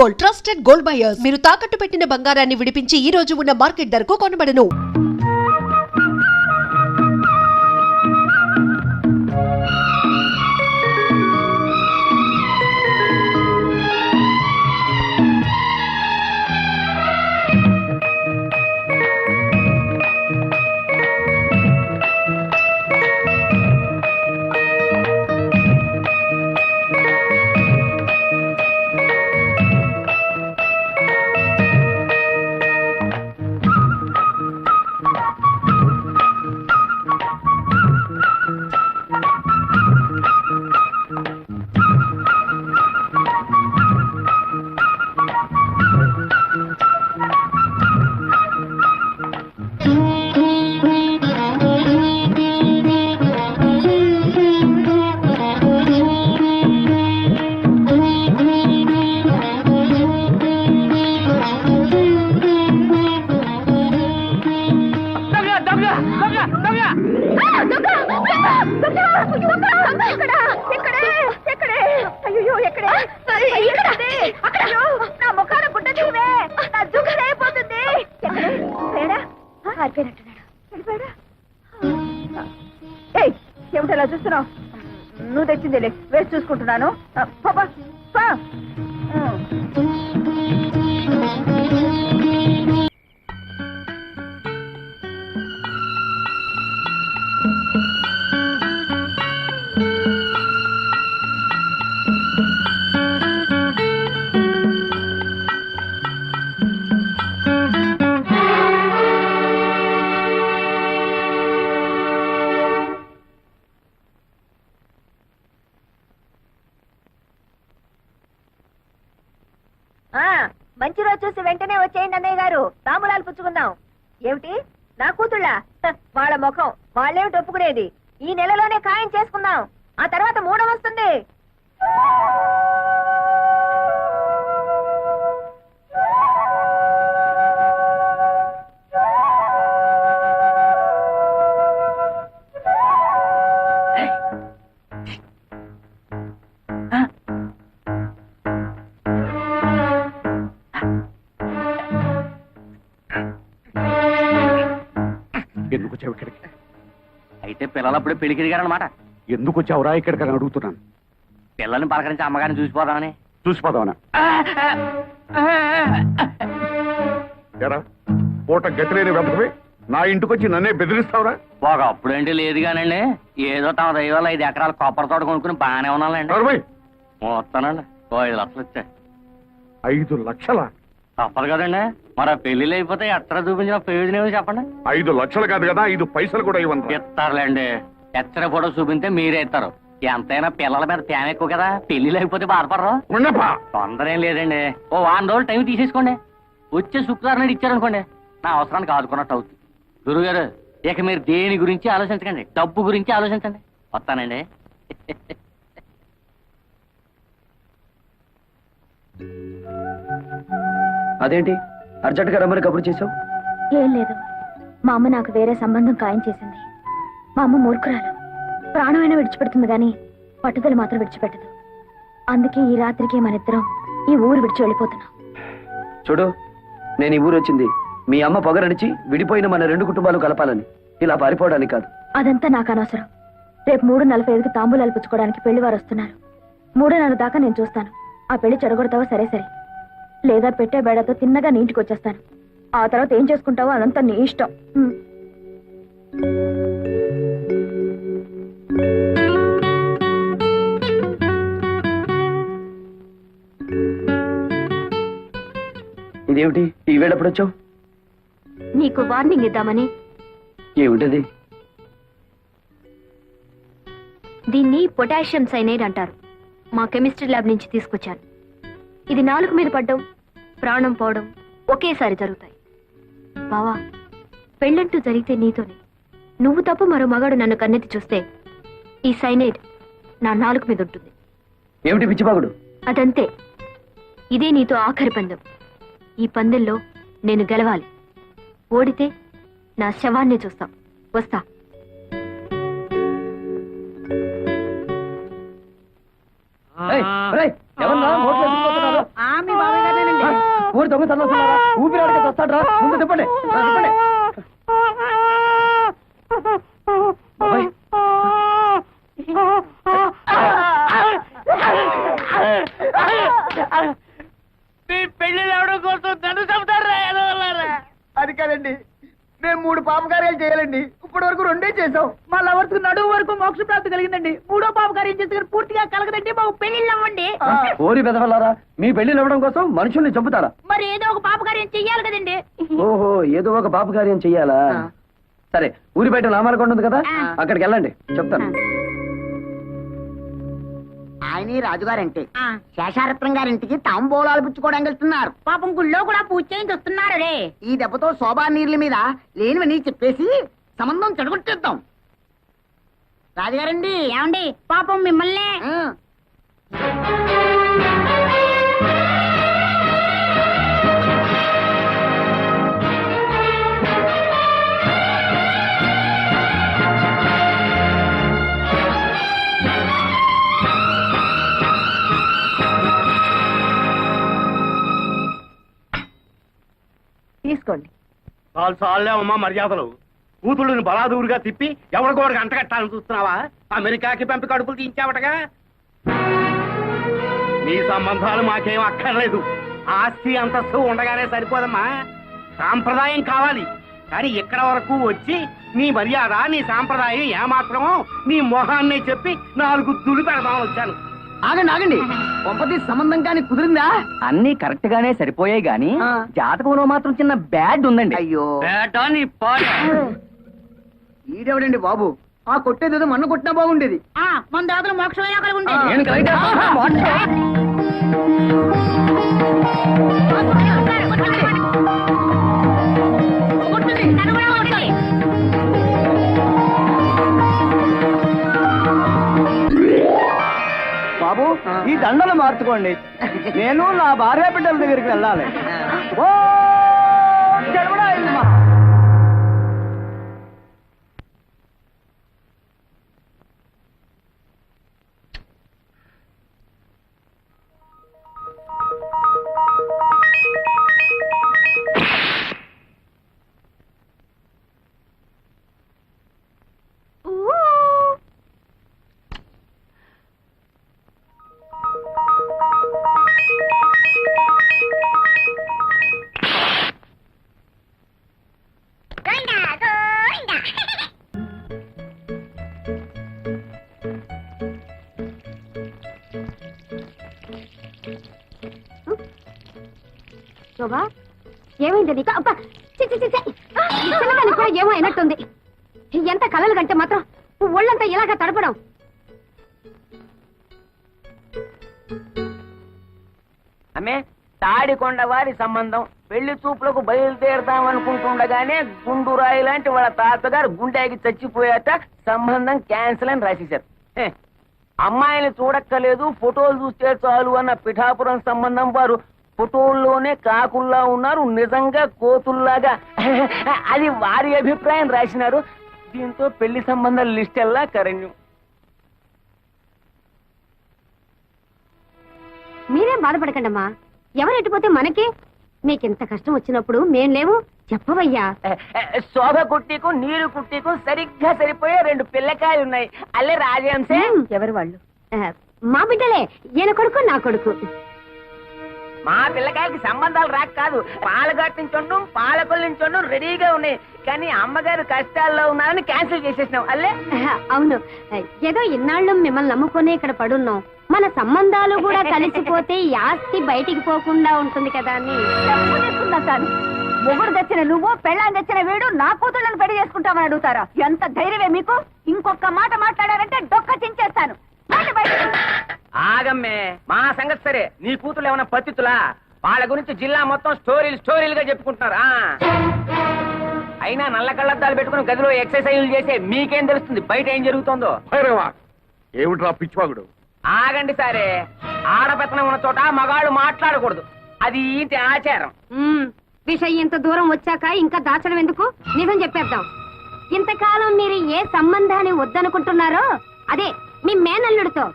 Gold, trusted gold buyers. మీరు తాకట్టు పెట్టిన బంగారాన్ని విడిపించి ఈ రోజు ఉన్న మార్కెట్ ధరకు కొనబడను. ఏమిటలా చూస్తున్నావు? నువ్వు తెచ్చిందేలే, వేసి చూసుకుంటున్నాను. మంచి రోజు చూసి వెంటనే వచ్చేయండి అన్నయ్య గారు, తాంబూలాలు పుచ్చుకుందాం. ఏమిటి నా కూతుళ్ళ? వాళ్ళ ముఖం వాళ్ళేమిటి ఒప్పుకునేది? ఈ నెలలోనే ఖాయం చేసుకుందాం, ఆ తర్వాత మూడం వస్తుంది. ఎందుకు వచ్చావు ఇక్కడికి? అయితే పిల్లలప్పుడు పెళ్లికి దిగారనమాట. ఎందుకు వచ్చావురా ఇక్కడికి అని అడుగుతున్నాను. పిల్లల్ని పలకరించి అమ్మగారిని చూసిపోదామని. చూసిపోదామనా? ఎరా పూట గతిలేని వెతకవి నా ఇంటికి వచ్చి నన్నే బెదిరిస్తావురా? ఒకప్పుడంటే లేదు కానండి, ఏదో తమ దైవాలు 5 ఎకరాల కొబ్బరి తోట కొనుక్కుని బాగానే ఉన్నానండి. వస్తానండి, 5 లక్షలు వచ్చాయి. 5 లక్షలా? తప్పదు కదండి, మరి పెళ్లిళ్ళు అయిపోతే ఎక్కడ చూపించిన ప్రయోజనం చెప్పండి. 5 లక్షలు కాదు కదా, 5 పైసలు కూడా ఇవ్వండి. ఇస్తారులేండి, ఎచ్చర ఫోటో చూపిస్తే మీరే ఇస్తారు. ఎంతైనా పిల్లల మీద తేమ ఎక్కువ కదా, పెళ్లిళ్ళు అయిపోతే బాధపడరు. తొందర ఏం లేదండి, ఓ 1 రోజులు టైం తీసేసుకోండి. వచ్చే శుక్రవారం నాడు ఇచ్చారనుకోండి, నా అవసరానికి ఆదుకున్నట్టు అవుతుంది. గురుగారు, ఇక మీరు దేని గురించి ఆలోచించకండి, డబ్బు గురించి ఆలోచించండి. వస్తానండి. అదేంటి అర్జెంట్ గా రమ్మని కబురు చేసావు? ఏం లేదు, మా అమ్మ నాకు వేరే సంబంధం ఖాయం చేసింది. మా అమ్మ మూర్ఖురాలు, ప్రాణమైనా విడిచిపెడుతుంది గాని పట్టుదల మాత్రం విడిచిపెట్టదు. అందుకే ఈ రాత్రికి మనిద్దరం ఈ ఊరు విడిచి వెళ్ళిపోతున్నాం. చూడు, నేను ఈ ఊరు వచ్చింది మీ అమ్మ పొగరడిచి విడిపోయిన మన 2 కుటుంబాలు కలపాలని, ఇలా పారిపోవడానికి కాదు. అదంతా నాకు అనవసరం. రేపు 3:45కి తాంబూలాలు పుచ్చుకోవడానికి పెళ్లి వారు వస్తున్నారు. 3:30 దాకా నేను చూస్తాను. ఆ పెళ్లి చెడగొడతావో సరే సరే, లేదా పెట్టే బేడతో తిన్నగా నీ ఇంటికి వచ్చేస్తాను. ఆ తర్వాత ఏం చేసుకుంటావో అదంతా నీ ఇష్టం. ఇదేమిటి ఈ వేళ ఎప్పుడు వచ్చావు? నీకు వార్నింగ్ ఇద్దామని. ఏమిటది? దీన్ని పొటాషియం సైనైడ్ అంటారు. మా కెమిస్ట్రీ ల్యాబ్ నుంచి తీసుకొచ్చాను. ఇది నాలుక మీద పడ్డం, ప్రాణం పోవడం ఒకేసారి జరుగుతాయి. బావా, పెళ్ళంటూ జరిగితే నీతోనే. నువ్వు తప్ప మరో మగాడు నన్ను కన్నెత్తి చూస్తే ఈ సైనైడ్ నా నాలుక మీద ఉంటుంది. ఏమిటి పిచ్చిబాగుడు? అదంతే. ఇదే నీతో ఆఖరి పందెం. ఈ పందెంలో నేను గెలవాలి. ఓడితే నా శవాన్ని చూస్తాం. వస్తా. మీ బాబాయ్ గారిని ఊరి దొంగ చల్లొస్తున్నారా? ఊపిరాడక వస్తాడ్రా, ముందు తిప్పండి. తిప్పండి. బాబాయ్. పెళ్లి రావడం కోసం నన్ను చెబుతారా? అది కాదండి, మేము 3 పాపకార్యాలు చేయాలండి. ఇప్పటి వరకు 2 చేసాం. మా లవర్స్ నడువు వరకు మోక్ష ప్రాప్తి కలిగిందండి. 3వ పాపకార్యం చేస్తే పూర్తిగా కలగదండి. మాకు పెళ్లిళ్ళు అవ్వండి. ఓరి బెదవల్లారా, మీ పెళ్లిళ్ళు ఇవ్వడం కోసం మనుషుల్ని చంపుతారా? మరి ఏదో ఒక పాపకార్యం చెయ్యాలి కదండి. ఓహో, ఏదో ఒక పాపకార్యం చెయ్యాలా? సరే, ఊరి బయట నామాలకొండ ఉంది కదా, అక్కడికి వెళ్ళండి, చెప్తాను. ఆయన రాజుగారంటే శేషారత్నం గారింటికి తాంబూలాలు పుచ్చుకోవడానికి వెళ్తున్నారు. పాపం గుళ్ళో కూడా పూజ చేయించి వస్తున్నారు రే. ఈ దెబ్బతో శోభా నీళ్ళ మీద లేనివని చెప్పేసి సంబంధం చెడగొట్టేద్దాం. రాజుగారండి ఏమండి, పాపం మిమ్మల్ని తీసుకోండి. చాలే అమ్మా మర్యాదలు. కూతుళ్ళని బలాదూరుగా తిప్పి ఎవరికోడికి అంటగట్టాలని చూస్తున్నావా? అమెరికాకి పంపి కడుపులు తీయించావటగా. నీ సంబంధాలు మాకేం అక్కర్లేదు. ఆస్తి అంతస్తు ఉండగానే సరిపోదమ్మా. సాంప్రదాయం కావాలి. కానీ ఇక్కడ వరకు వచ్చి నీ మర్యాద, నీ సాంప్రదాయం ఏమాత్రమో నీ మొహాన్ని చెప్పి 4 తులు పెడదామని వచ్చాను. ఆగండి ఆగండి, ఒప్పటి సంబంధం కానీ కుదిరిందా? అన్ని కరెక్ట్ గానే సరిపోయాయి గాని జాతకంలో మాత్రం చిన్న బ్యాడ్ ఉందండి. అయ్యో, బేటా నీ పాట. ఈడెవడండి బాబు? ఆ కొట్టేదేదో మొన్న కొట్టినా బాగుండేది. మన దాతలు మోక్షమైనా కలిగి ఉండేది. నేను కరెక్ట్ బాబు, ఈ దండలు మార్చుకోండి. నేను నా భార్య బిడ్డల దగ్గరికి వెళ్ళాలి. ఓ చెడబడా ఇల్లుమా. శోభా, ఏమైంది నీకు? అబ్బా, చి, చి, చి, చి. ఈ చిన్నదానికి కూడా ఏమో అయినట్టుంది. ఎంత కలలు కంటే మాత్రం ఒళ్ళంతా ఇలాగా తడపడం. అమ్మే, తాడికొండ వారి సంబంధం పెళ్లి చూపులకు బయలుదేరదాం అనుకుంటుండగానే గుండురాయి లాంటి వాళ్ళ తాతగారు గుండెకి చచ్చిపోయాట. సంబంధం క్యాన్సిల్ అని రాసేశారు. అమ్మాయిని చూడక్కలేదు, ఫోటోలు చూస్తే చాలు అన్న పిఠాపురం సంబంధం వారు ఫోటోల్లోనే కాకుల్లా ఉన్నారు, నిజంగా కోతుల్లాగా. అది వారి అభిప్రాయం రాసినారు. దీంతో పెళ్లి సంబంధాల లిస్ట్ ఎల్లా కరణ్యం. మీరేం బాధపడకండమ్మా, ఎవరు ఎట్టిపోతే మనకి. నీకింత కష్టం వచ్చినప్పుడు మేం లేవు, చెప్పవయ్యా. శోభ కుట్టికు నీరు కుట్టికు సరిగ్గా సరిపోయే 2 పిల్లకాయలు ఉన్నాయి. అల్లే రాజంశే. ఎవరు వాళ్ళు? మా బిడ్డలే, ఈయన కొడుకు నా కొడుకు. మా పిల్లకాయలకి సంబంధాలు రాక కాదు, పాలగట్టు నుంచి పాలకొల్లు నుంచి రెడీగా ఉన్నాయి. కానీ అమ్మగారు కష్టాల్లో ఉన్నారని క్యాన్సిల్ చేసేసినాం. అల్లే అవును, ఏదో ఇన్నాళ్ళు మిమ్మల్ని నమ్ముకునే ఇక్కడ పడున్నాం. మన సంబంధాలు కూడా కలిసిపోతే ఈ ఆస్తి బయటికి పోకుండా ఉంటుంది కదా అని చాలు. మొగుడు తెచ్చిన నువ్వు, పెళ్ళాన్ని తెచ్చిన వీడు నా కూతుళ్ళని పెళ్లి చేసుకుంటామని అడుగుతారా? ఎంత ధైర్యమే మీకు? ఇంకొక మాట మాట్లాడారంటే డొక్క చించేస్తాను. ఆగమ్మే, మా సంగతి సరే. నీ కూతురు ఏమన్నా పతితులా? వాళ్ళ గురించి జిల్లా మొత్తం స్టోరీలుగా చెప్పుకుంటున్నారు. అయినా నల్ల కళ్ళద్దాలు పెట్టుకుని గదిలో ఎక్సర్సైజులు చేసే మీకేం తెలుస్తుంది బయట ఏం జరుగుతుందో? ఏమిట్రా పిచ్చివాగుడు? ఆగండి సరే, ఆడపెత్తనం ఉన్న చోట మగాళ్ళు మాట్లాడకూడదు. అది ఇంటి ఆచారం. విషయం ఇంత దూరం వచ్చాక ఇంకా దాచడం ఎందుకు? నిజం చెప్పేద్దాం. ఇంతకాలం మీరు ఏ సంబంధాన్ని వద్దనుకుంటున్నారో అదే మీ మేనల్లుడితో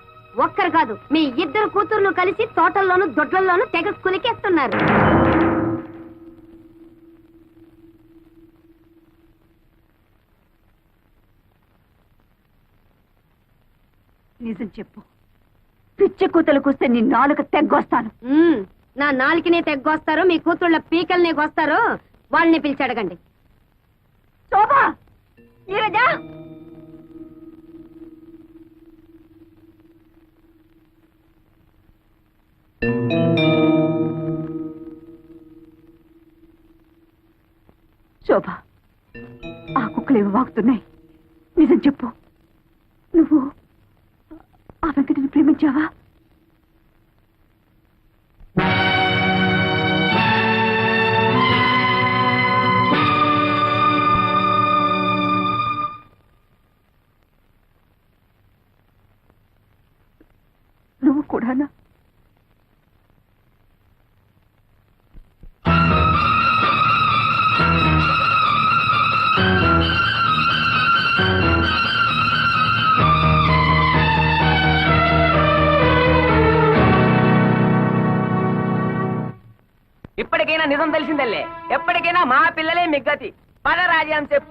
ఒక్కరు కాదు, మీ ఇద్దరు కూతుర్లు కలిసి తోటల్లోనూ దొడ్లల్లోనూ తెగ కులికేస్తున్నారు. నిజం చెప్పు, పిచ్చి కూతలు కూస్తే నీ నాలుక తెగ్గొస్తాను. నా నాలుకనే తెగ్గొస్తారో మీ కూతుళ్ళ పీకల్నే కోస్తారో వాళ్ళని పిలిచి అడగండి. శోభా, నీరజా, శోభ, ఆ కుక్కలేవి వాగుతున్నాయి. నిజం చెప్పు, నువ్వు ఆ వెంకటిని ప్రేమించావా? నువ్వు కూడానా? ఇప్పటికైనా నిజం తెలిసిందల్లే, ఎప్పటికైనా మా పిల్లలే మిగ్గతి. పద రాజీ అని చెప్పు.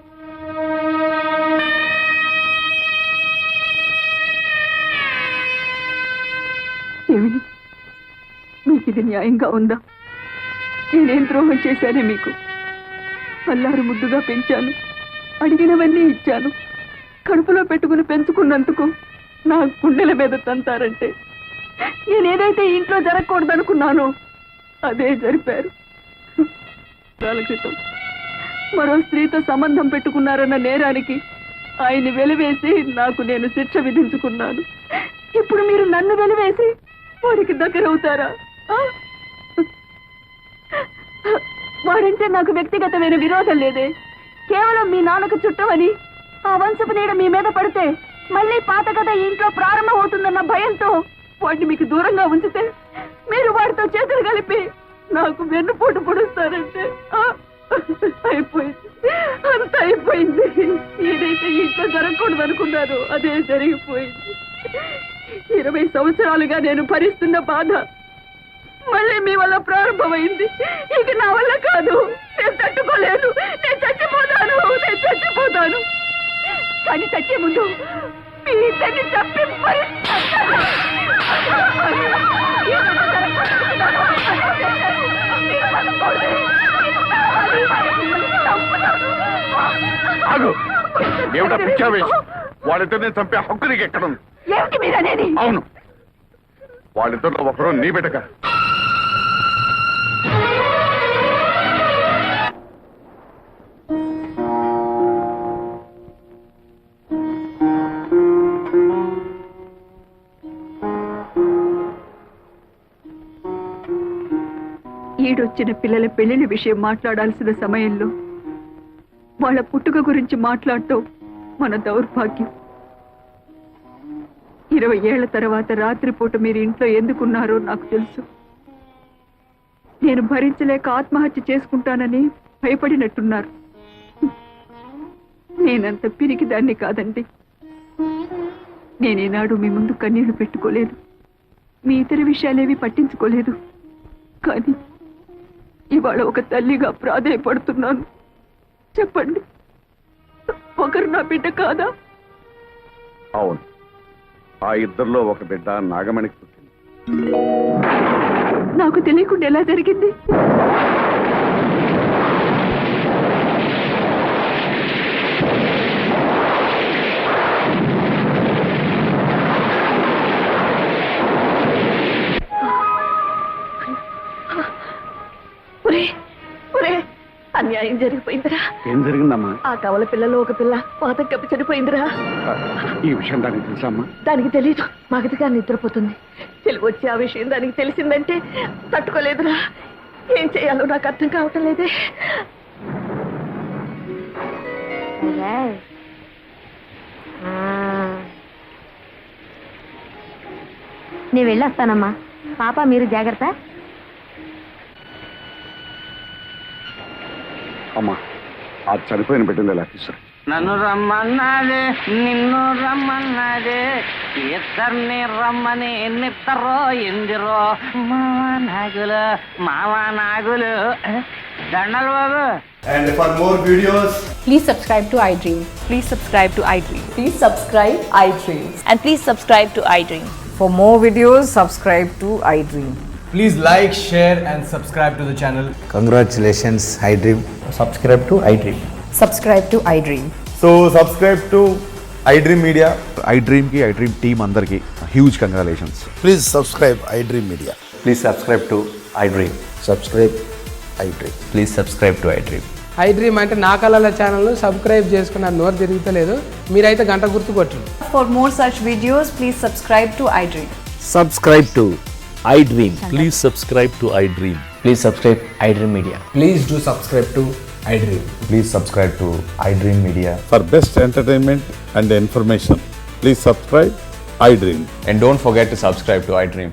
ఏమి, మీకు ఇది న్యాయంగా ఉందా? నేనేం ద్రోహం చేశానే మీకు? అల్లారు ముద్దుగా పెంచాను, అడిగినవన్నీ ఇచ్చాను. కడుపులో పెట్టుకుని పెంచుకున్నందుకు నా గుండెల మీద తంతారంటే నేనేదైతే ఇంట్లో జరగకూడదనుకున్నానో అదే జరిపారు. కాల క్రితం మరో స్త్రీతో సంబంధం పెట్టుకున్నారన్న నేరానికి ఆయన్ని వెలివేసి నాకు నేను శిక్ష విధించుకున్నాను. ఇప్పుడు మీరు నన్ను వెలివేసి వాడికి దగ్గరవుతారా? వాడంటే నాకు వ్యక్తిగతమైన విరోధం లేదే, కేవలం మీ నాన్నకు చుట్టమని ఆ వంశపు నీడ మీ మీద పడితే మళ్ళీ పాత కథ ఇంట్లో ప్రారంభం అవుతుందన్న భయంతో వాడిని మీకు దూరంగా ఉంచితే మీరు వాడితో చేతులు కలిపి నాకు వెన్నుపోటు పొడుస్తారంటే అయిపోయింది, అంత అయిపోయింది. ఏదైతే ఇంట్లో జరగకూడదు అనుకున్నారో అదే జరిగిపోయింది. 20 సంవత్సరాలుగా నేను భరిస్తున్న బాధ మళ్ళీ మీ వల్ల ప్రారంభమైంది. ఇక నా వల్ల కాదు, నేను తట్టుకోలేను, నేను చచ్చిపోతాను, నేను చచ్చిపోతాను. కానీ చచ్చే ముందు మీ ఇద్దరిని చంపి ఏమిటా పిచ్చావేశం? వాళ్ళిద్దరిని చంపే హక్కు నీకు ఎక్కడుంది? ఏమిటి మీరనేది? అవును, వాళ్ళిద్దరిలో ఒకరు నీ బిడ్డగా. ఈడొచ్చిన పిల్లల పెళ్లిళ్ళ విషయం మాట్లాడాల్సిన సమయంలో వాళ్ళ పుట్టుక గురించి మాట్లాడటం మన దౌర్భాగ్యం. 20 ఏళ్ల తర్వాత రాత్రిపూట మీరు ఇంట్లో ఎందుకున్నారో నాకు తెలుసు. నేను భరించలేక ఆత్మహత్య చేసుకుంటానని భయపడినట్టున్నారు. నేనంత పిరికి దాన్ని కాదండి. నేనేనాడు మీ ముందు కన్నీళ్లు పెట్టుకోలేదు, మీ ఇతర విషయాలేవి పట్టించుకోలేదు. కానీ ఇవాళ ఒక తల్లిగా ప్రాధేయపడుతున్నాను. చెప్పండి, ఒకరు నా బిడ్డ కాదా? అవును, ఆ ఇద్దరిలో ఒక బిడ్డ నాగమణికి పుట్టింది. నాకు తెలియకుండా ఎలా జరిగింది? అన్యాయం జరిగిపోయిందిరా. ఏం జరిగిందమ్మా? ఆ కవల పిల్లలో ఒక పిల్ల పాత కప్పి చనిపోయిందిరా. ఈ విషయం దానికి తెలుసమ్మా? దానికి తెలీదు, మగతిగా నిద్రపోతుంది. తెలివి వచ్చి ఆ విషయం దానికి తెలిసిందంటే తట్టుకోలేదురా. ఏం చేయాలో నాకు అర్థం కావటం లేదే. నేను వెళ్ళొస్తానమ్మా. పాప మీరు జాగ్రత్త. అమ్మా, ఆ చనిపోయిన బిడ్డను ఎలా తీసుకురా? నన్ను రమ్మన్నాదే, నిన్ను రమ్మన్నాదే, ఇద్దరిని రమ్మని నిద్దరో ఎందిరో మావా నాగులు దండలు బాబు. And for more videos, Please subscribe to iDream. Please subscribe to iDream. Please subscribe iDream. And please subscribe to iDream. For more videos, subscribe to iDream. please like, share, and subscribe to the channel. Congratulations, iDream. Subscribe to iDream. Subscribe to iDream. So subscribe to iDream Media. iDream కి iDream team అందరికి huge congratulations. Please subscribe iDream Media. Please subscribe to iDream. Subscribe iDream. Please subscribe to iDream. iDream అంటే నా కళల channel subscribe చేసుకున్న నోరు తిరుగుతలేదు, మీరైతే గంట గుర్తు కొట్టండి. For more such videos, please subscribe to iDream. Subscribe to iDream. Please subscribe to iDream. Please subscribe iDream Media. Please do subscribe to iDream. Please subscribe to iDream Media. For best entertainment and information please subscribe iDream. And don't forget to subscribe to iDream.